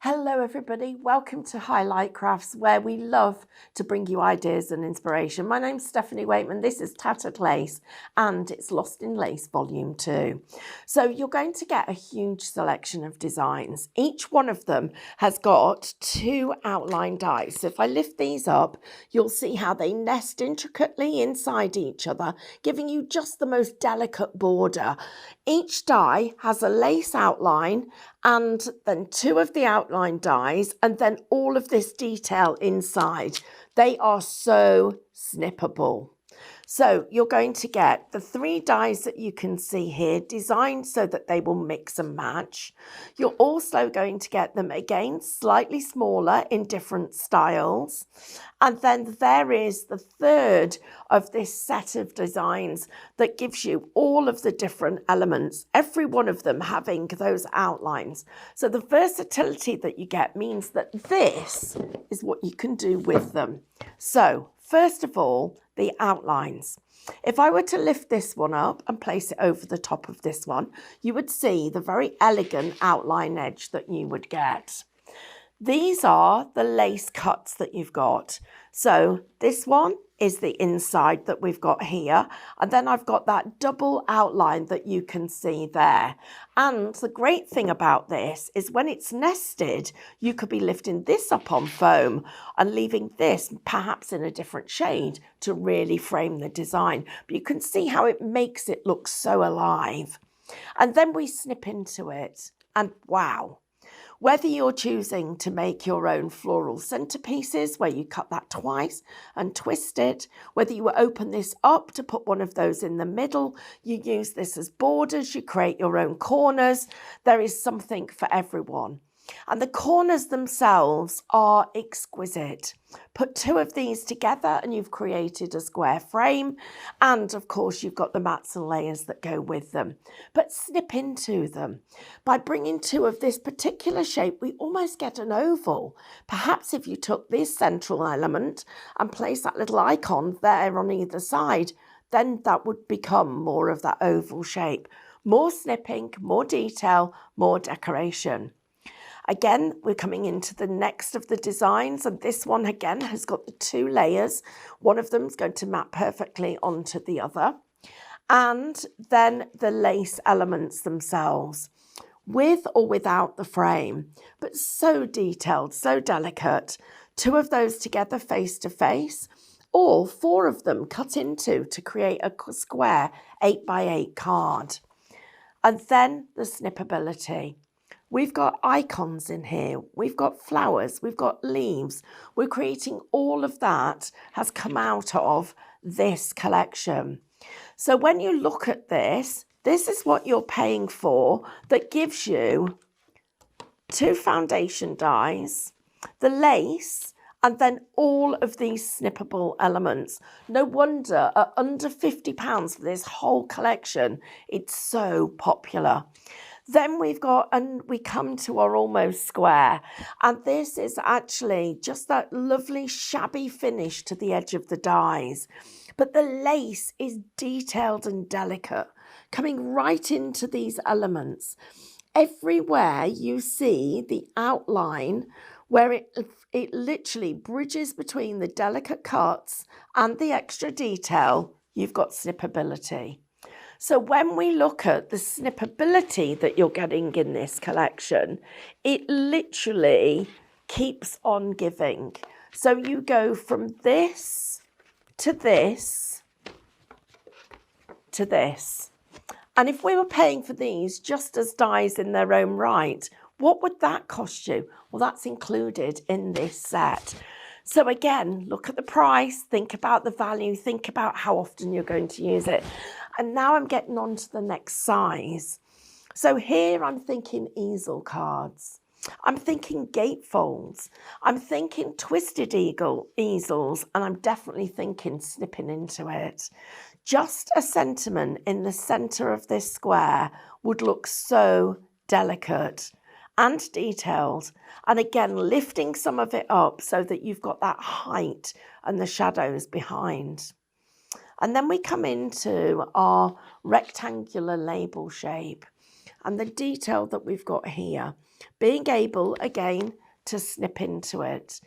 Hello everybody, welcome to Highlight Crafts, where we love to bring you ideas and inspiration. My name's Stephanie Waitman, this is Tattered Lace and it's Lost in Lace Volume 2. So you're going to get a huge selection of designs. Each one of them has got 2 outline dies. So if I lift these up, you'll see how they nest intricately inside each other, giving you just the most delicate border. Each die has a lace outline and then 2 of the outline dies and then all of this detail inside. They are so snippable. So you're going to get the 3 dies that you can see here designed so that they will mix and match. You're also going to get them again slightly smaller in different styles. And then there is the 3rd of this set of designs that gives you all of the different elements, every one of them having those outlines. So the versatility that you get means that this is what you can do with them. So first of all, the outlines. If I were to lift this one up and place it over the top of this one, you would see the very elegant outline edge that you would get. These are the lace cuts that you've got. So this one is the inside that we've got here. And then I've got that double outline that you can see there. And the great thing about this is when it's nested, you could be lifting this up on foam and leaving this perhaps in a different shade to really frame the design. But you can see how it makes it look so alive. And then we snip into it and wow. Whether you're choosing to make your own floral centerpieces where you cut that twice and twist it, whether you open this up to put one of those in the middle, you use this as borders, you create your own corners, there is something for everyone. And the corners themselves are exquisite. Put 2 of these together and you've created a square frame. And of course, you've got the mats and layers that go with them. But snip into them. By bringing 2 of this particular shape, we almost get an oval. Perhaps if you took this central element and placed that little icon there on either side, then that would become more of that oval shape. More snipping, more detail, more decoration. Again, we're coming into the next of the designs, and this one again has got the 2 layers. One of them is going to map perfectly onto the other. And then the lace elements themselves, with or without the frame, but so detailed, so delicate. 2 of those together face to face, or 4 of them cut into to create a square 8x8 card. And then the snippability. We've got icons in here, we've got flowers, we've got leaves. We're creating all of that has come out of this collection. So when you look at this, this is what you're paying for that gives you 2 foundation dies, the lace, and then all of these snippable elements. No wonder at under £50 for this whole collection, it's so popular. Then we've got, and we come to our almost square. And this is actually just that lovely shabby finish to the edge of the dies. But the lace is detailed and delicate, coming right into these elements. Everywhere you see the outline where it literally bridges between the delicate cuts and the extra detail, you've got snippability. So when we look at the snippability that you're getting in this collection, it literally keeps on giving. So you go from this to this to this. And if we were paying for these just as dies in their own right, what would that cost you? Well, that's included in this set. So again, look at the price, think about the value, think about how often you're going to use it. And now I'm getting on to the next size. So here I'm thinking easel cards. I'm thinking gatefolds. I'm thinking twisted easels, and I'm definitely thinking snipping into it. Just a sentiment in the center of this square would look so delicate and detailed. And again, lifting some of it up so that you've got that height and the shadows behind. And then we come into our rectangular label shape and the detail that we've got here. being able again to snip into it.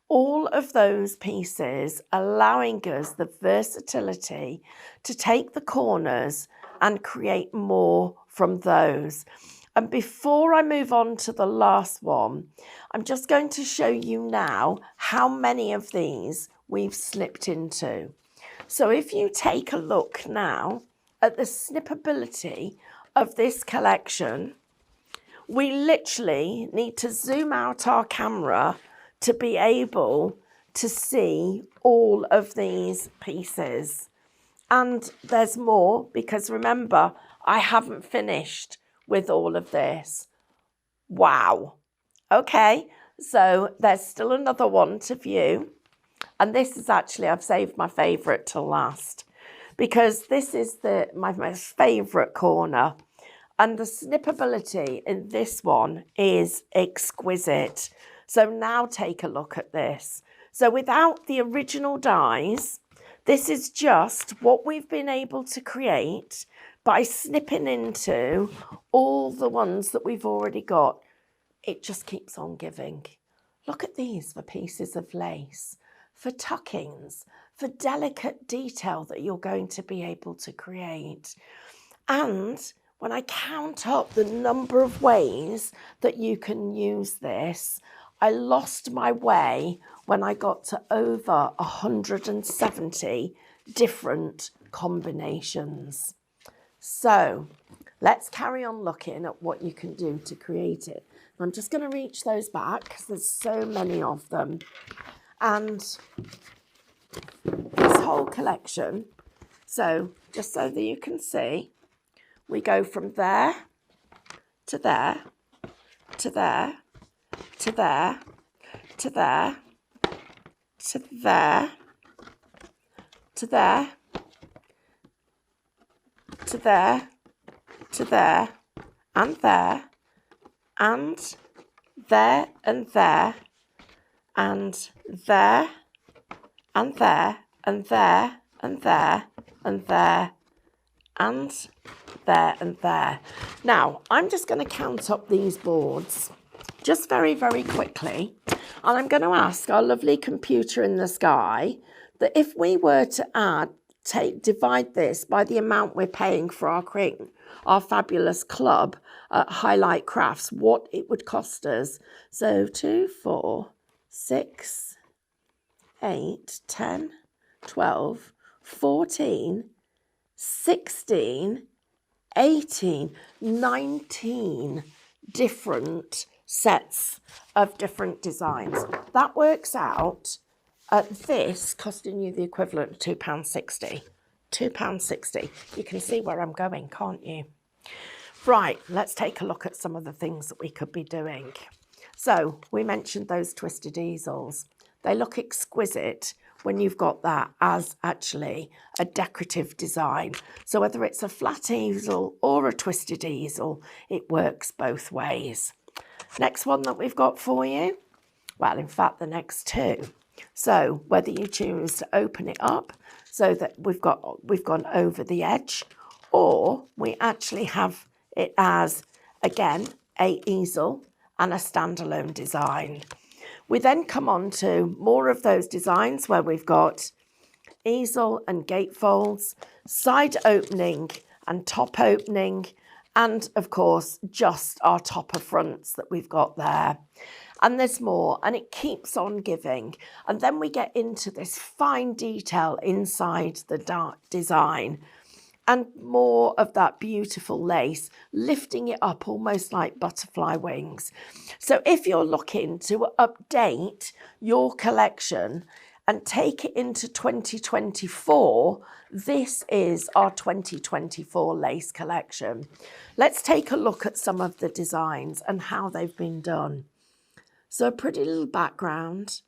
All of those pieces allowing us the versatility to take the corners and create more from those. And before I move on to the last one, I'm just going to show you now how many of these we've snipped into. So if you take a look now at the snippability of this collection, we literally need to zoom out our camera to be able to see all of these pieces. And there's more, because remember, I haven't finished with all of this. Wow. Okay, so there's still another one to view. And this is actually, I've saved my favourite till last, because this is my most favourite corner. And the snippability in this one is exquisite. So now take a look at this. So without the original dies, this is just what we've been able to create by snipping into all the ones that we've already got. It just keeps on giving. Look at these for pieces of lace, for tuckings, for delicate detail that you're going to be able to create. And when I count up the number of ways that you can use this, I lost my way when I got to over 170 different combinations. So let's carry on looking at what you can do to create it. I'm just going to reach those back because there's so many of them. And this whole collection, so just so that you can see, we go from there to there, to there, to there, to there, to there, to there, to there, to there, and there, and there, and there, and there, and there, and there, and there, and there, and there, and there. Now, I'm just going to count up these boards just very, very quickly. And I'm going to ask our lovely computer in the sky that if we were to divide this by the amount we're paying for our fabulous club at Highlight Crafts, what it would cost us. So 2, 4, 6, 8, 10, 12, 14, 16, 18, 19 different sets of different designs. That works out at this costing you the equivalent of £2.60. £2.60. You can see where I'm going, can't you? Right, let's take a look at some of the things that we could be doing. So we mentioned those twisted easels. They look exquisite when you've got that as actually a decorative design. So whether it's a flat easel or a twisted easel, it works both ways. Next one that we've got for you, well, in fact, the next two. So whether you choose to open it up so that we've gone over the edge, or we actually have it as, again, a easel and a standalone design. We then come on to more of those designs where we've got easel and gatefolds, side opening and top opening, and of course, just our topper fronts that we've got there. And there's more, and it keeps on giving. And then we get into this fine detail inside the design and more of that beautiful lace, lifting it up almost like butterfly wings. So if you're looking to update your collection and take it into 2024, this is our 2024 lace collection. Let's take a look at some of the designs and how they've been done. So a pretty little background,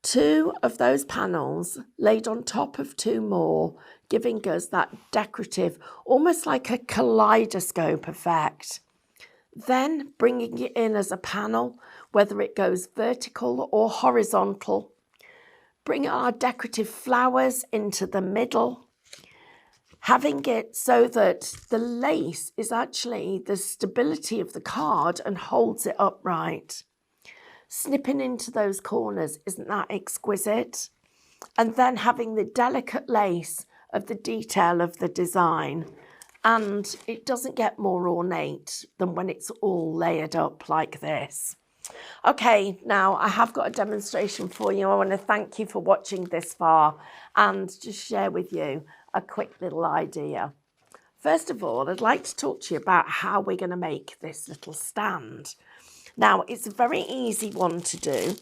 2 of those panels laid on top of 2 more, giving us that decorative, almost like a kaleidoscope effect. Then bringing it in as a panel, whether it goes vertical or horizontal. Bring our decorative flowers into the middle. having it so that the lace is actually the stability of the card and holds it upright. Snipping into those corners, isn't that exquisite? And then having the delicate lace of the detail of the design. And it doesn't get more ornate than when it's all layered up like this. Okay, now I have got a demonstration for you. I want to thank you for watching this far and just share with you a quick little idea. First of all, I'd like to talk to you about how we're going to make this little stand. Now, it's a very easy one to do,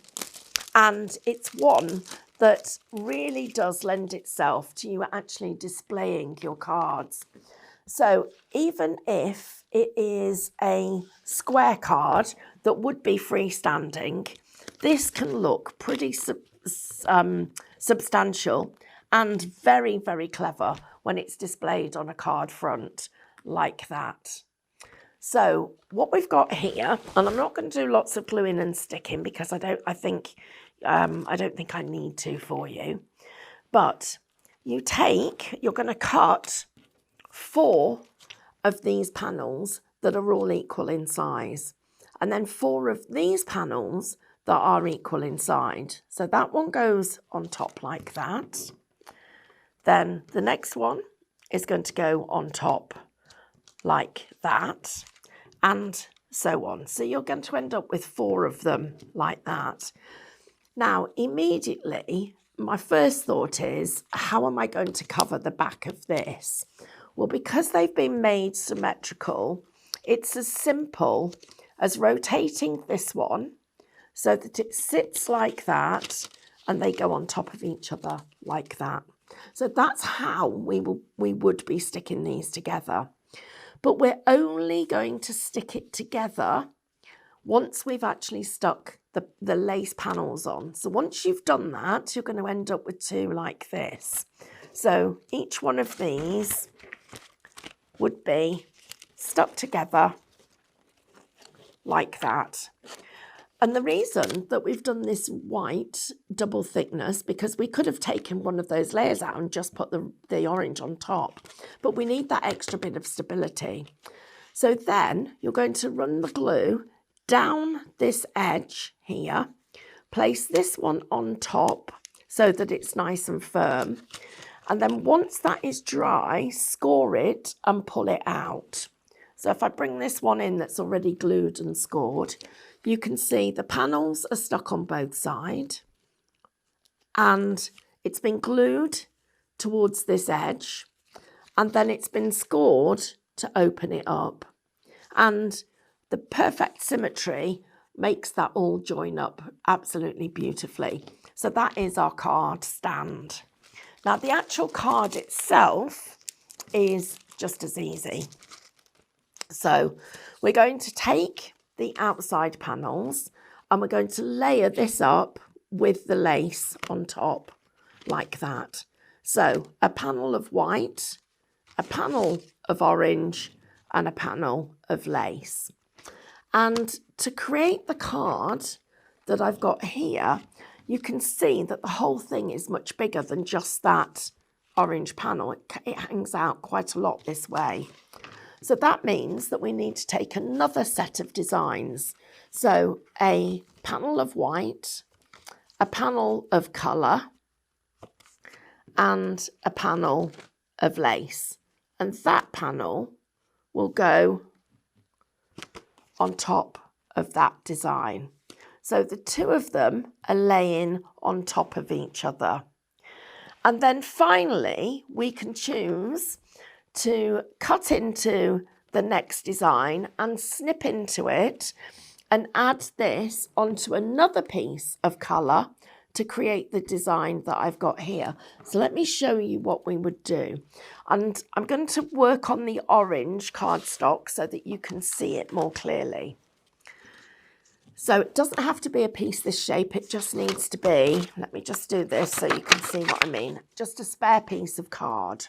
and it's one that really does lend itself to you actually displaying your cards. So even if it is a square card that would be freestanding, this can look pretty substantial and very, very clever when it's displayed on a card front like that. So what we've got here, and I'm not going to do lots of gluing and sticking because I don't think I need to for you. But you're going to cut 4 of these panels that are all equal in size, and then 4 of these panels that are equal in size. So that one goes on top like that. Then the next one is going to go on top like that, and so on. So you're going to end up with 4 of them like that. Now, immediately, my first thought is, how am I going to cover the back of this? Well, because they've been made symmetrical, it's as simple as rotating this one so that it sits like that and they go on top of each other like that. So that's how we would be sticking these together. But we're only going to stick it together once we've actually stuck the lace panels on. So once you've done that, you're going to end up with 2 like this. So each one of these would be stuck together like that. And the reason that we've done this white double thickness, because we could have taken one of those layers out and just put the orange on top, but we need that extra bit of stability. So then you're going to run the glue down this edge here, place this one on top so that it's nice and firm. And then once that is dry, score it and pull it out. So if I bring this one in that's already glued and scored, you can see the panels are stuck on both sides and it's been glued towards this edge, and then it's been scored to open it up. And the perfect symmetry makes that all join up absolutely beautifully. So that is our card stand. Now the actual card itself is just as easy. So we're going to take the outside panels and we're going to layer this up with the lace on top like that. So a panel of white, a panel of orange, and a panel of lace. And to create the card that I've got here, you can see that the whole thing is much bigger than just that orange panel. It hangs out quite a lot this way. So that means that we need to take another set of designs. So a panel of white, a panel of colour, and a panel of lace. And that panel will go on top of that design. So the 2 of them are laying on top of each other. And then finally, we can choose to cut into the next design and snip into it and add this onto another piece of colour to create the design that I've got here. So let me show you what we would do. And I'm going to work on the orange cardstock so that you can see it more clearly. So it doesn't have to be a piece this shape, it just needs to be, let me just do this so you can see what I mean, just a spare piece of card.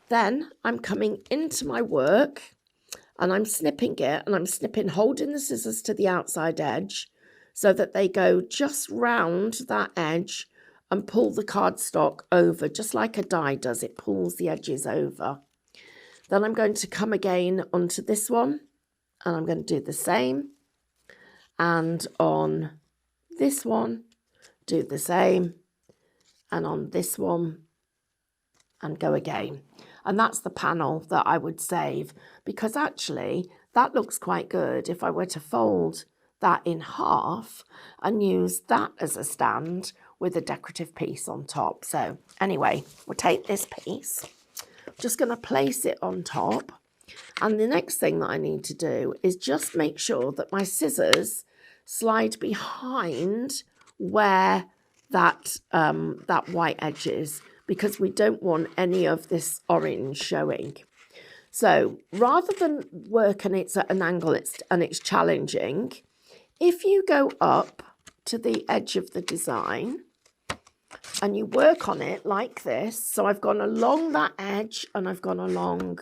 Then I'm coming into my work and I'm snipping it, and I'm snipping, holding the scissors to the outside edge so that they go just round that edge and pull the cardstock over, just like a die does. It pulls the edges over. Then I'm going to come again onto this one, and I'm going to do the same. And on this one, do the same. And on this one, and go again. And that's the panel that I would save, because actually that looks quite good if I were to fold that in half and use that as a stand with a decorative piece on top. So anyway, we'll take this piece, just going to place it on top. And the next thing that I need to do is just make sure that my scissors slide behind where that white edge is, because we don't want any of this orange showing. So rather than working it at an angle and it's challenging, if you go up to the edge of the design and you work on it like this, so I've gone along that edge and I've gone along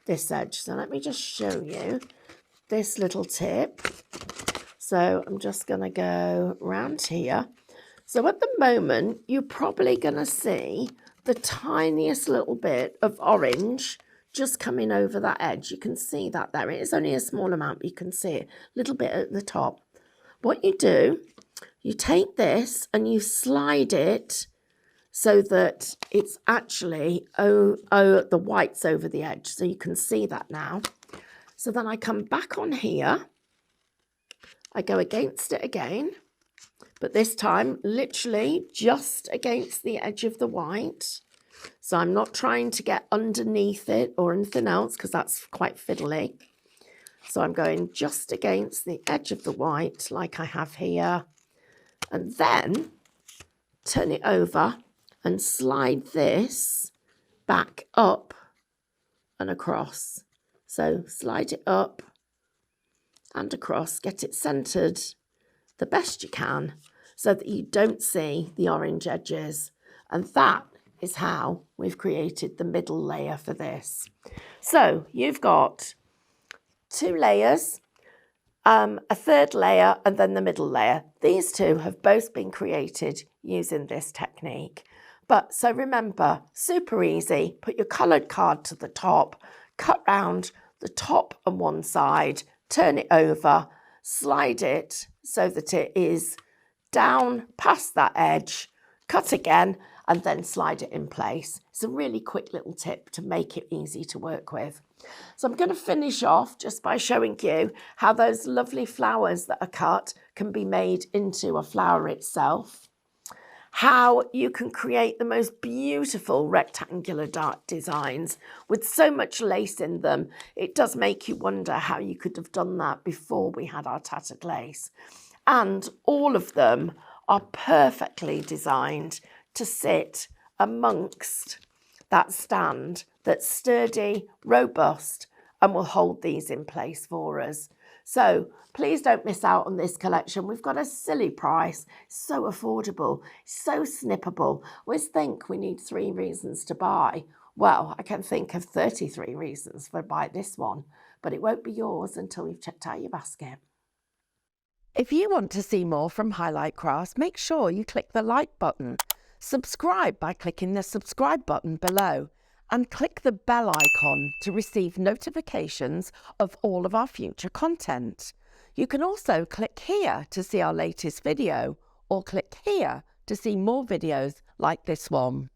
this edge. So let me just show you this little tip. So I'm just going to go around here. So at the moment, you're probably going to see the tiniest little bit of orange just coming over that edge. You can see that there. It is only a small amount, but you can see it a little bit at the top. What you do, you take this and you slide it so that it's actually, the white's over the edge. So you can see that now. So then I come back on here. I go against it again, but this time literally just against the edge of the white. So I'm not trying to get underneath it or anything else, because that's quite fiddly. So I'm going just against the edge of the white like I have here, and then turn it over and slide this back up and across. So slide it up and across, get it centered the best you can so that you don't see the orange edges. And that is how we've created the middle layer for this. So you've got 2 layers, a third layer, and then the middle layer. These two have both been created using this technique. But so remember, super easy. Put your coloured card to the top, cut round the top on one side, turn it over, slide it so that it is down past that edge, cut again, and then slide it in place. It's a really quick little tip to make it easy to work with. So I'm going to finish off just by showing you how those lovely flowers that are cut can be made into a flower itself. How you can create the most beautiful rectangular dart designs with so much lace in them. It does make you wonder how you could have done that before we had our tattered lace. And all of them are perfectly designed to sit amongst that stand that's sturdy, robust, and will hold these in place for us. So please don't miss out on this collection. We've got a silly price, so affordable, so snippable. We think we need 3 reasons to buy. Well, I can think of 33 reasons for buy this one, but it won't be yours until you've checked out your basket. If you want to see more from Highlight Crafts, make sure you click the like button. Subscribe by clicking the subscribe button below, and click the bell icon to receive notifications of all of our future content. You can also click here to see our latest video, or click here to see more videos like this one.